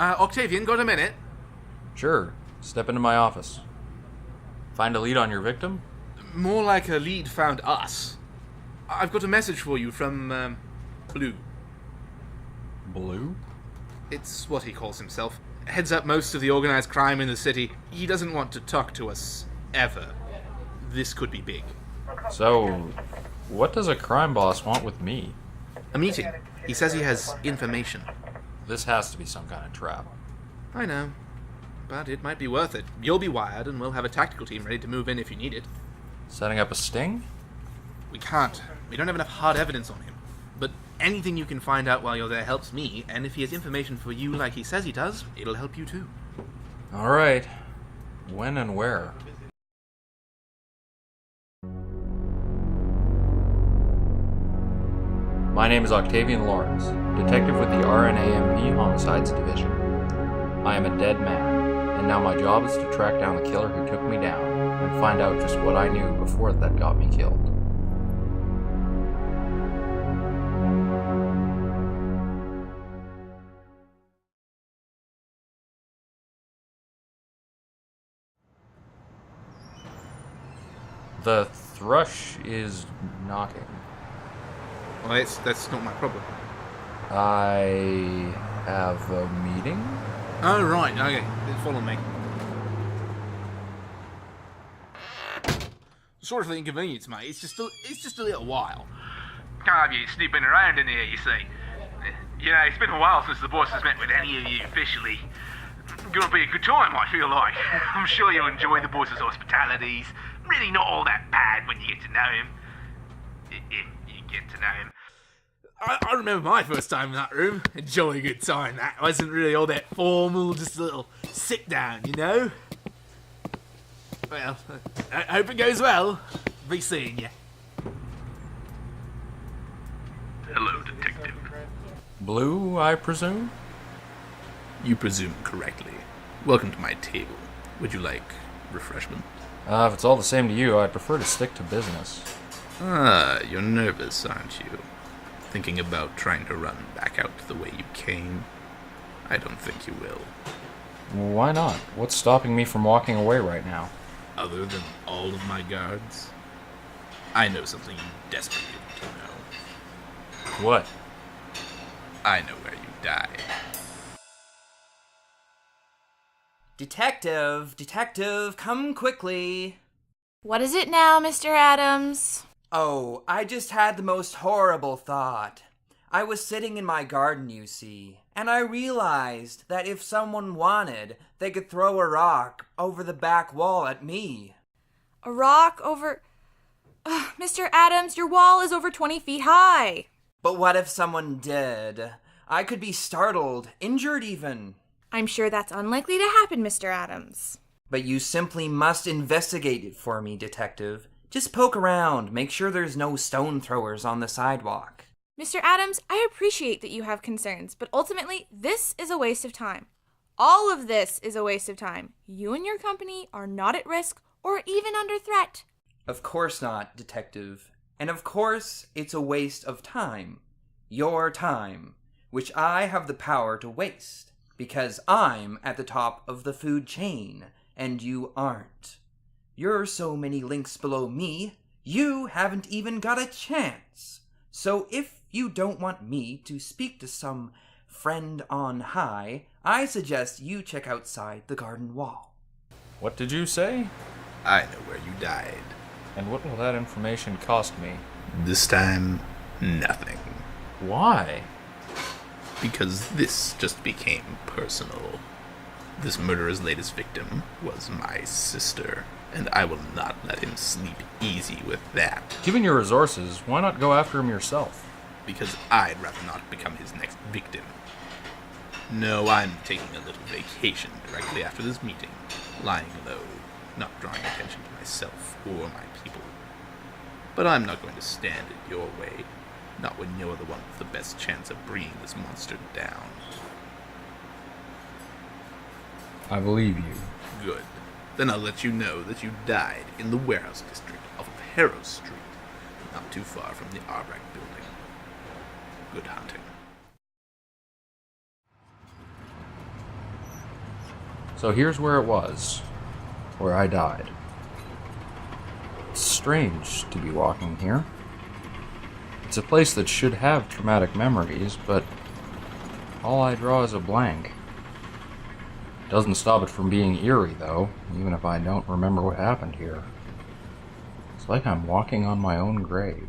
Octavian, got a minute? Sure. Step into my office. Find a lead on your victim? More like a lead found us. I've got a message for you from, Blue. Blue? It's what he calls himself. Heads up most of the organized crime in the city. He doesn't want to talk to us, ever. This could be big. So, what does a crime boss want with me? A meeting. He says he has information. This has to be some kind of trap. I know. But it might be worth it. You'll be wired, and we'll have a tactical team ready to move in if you need it. Setting up a sting? We can't. We don't have enough hard evidence on him. But anything you can find out while you're there helps me, and if he has information for you like he says he does, it'll help you too. Alright. When and where? My name is Octavian Lawrence, detective with the RNAMP Homicides Division. I am a dead man, and now my job is to track down the killer who took me down, and find out just what I knew before that got me killed. The thrush is knocking. Well, that's not my problem. I have a meeting? Oh, right, okay. Follow me. Sorry for the inconvenience, mate. It's just a little while. Can't have you snooping around in here, you see. You know, it's been a while since the boss has met with any of you officially. Gonna be a good time, I feel like. I'm sure you'll enjoy the boss's hospitalities. Really not all that bad when you get to know him. If you get to know him. I remember my first time in that room. A jolly good time, that. Wasn't really all that formal, just a little sit-down, you know? Well, I hope it goes well. Be seeing you. Hello, detective. Blue, I presume? You presume correctly. Welcome to my table. Would you like refreshment? If it's all the same to you, I'd prefer to stick to business. Ah, you're nervous, aren't you? Thinking about trying to run back out the way you came? I don't think you will. Why not? What's stopping me from walking away right now? Other than all of my guards? I know something you desperately want to know. What? I know where you died. Detective, come quickly. What is it now, Mr. Adams? Oh, I just had the most horrible thought. I was sitting in my garden, you see, and I realized that if someone wanted, they could throw a rock over the back wall at me. A rock over... Mr. Adams, your wall is over 20 feet high. But what if someone did? I could be startled, injured even. I'm sure that's unlikely to happen, Mr. Adams. But you simply must investigate it for me, detective. Just poke around, make sure there's no stone throwers on the sidewalk. Mr. Adams, I appreciate that you have concerns, but ultimately, this is a waste of time. All of this is a waste of time. You and your company are not at risk or even under threat. Of course not, detective. And of course, it's a waste of time. Your time, which I have the power to waste. Because I'm at the top of the food chain, and you aren't. You're so many links below me, you haven't even got a chance. So if you don't want me to speak to some friend on high, I suggest you check outside the garden wall. What did you say? I know where you died. And what will that information cost me? This time, nothing. Why? Because this just became personal. This murderer's latest victim was my sister, and I will not let him sleep easy with that. Given your resources, why not go after him yourself? Because I'd rather not become his next victim. No, I'm taking a little vacation directly after this meeting, lying low, not drawing attention to myself or my people. But I'm not going to stand in your way. Not when you're the one with the best chance of bringing this monster down. I believe you. Good. Then I'll let you know that you died in the warehouse district off of Harrow Street, not too far from the Arbrack building. Good hunting. So here's where it was, where I died. It's strange to be walking here. It's a place that should have traumatic memories, but all I draw is a blank. Doesn't stop it from being eerie, though, even if I don't remember what happened here. It's like I'm walking on my own grave.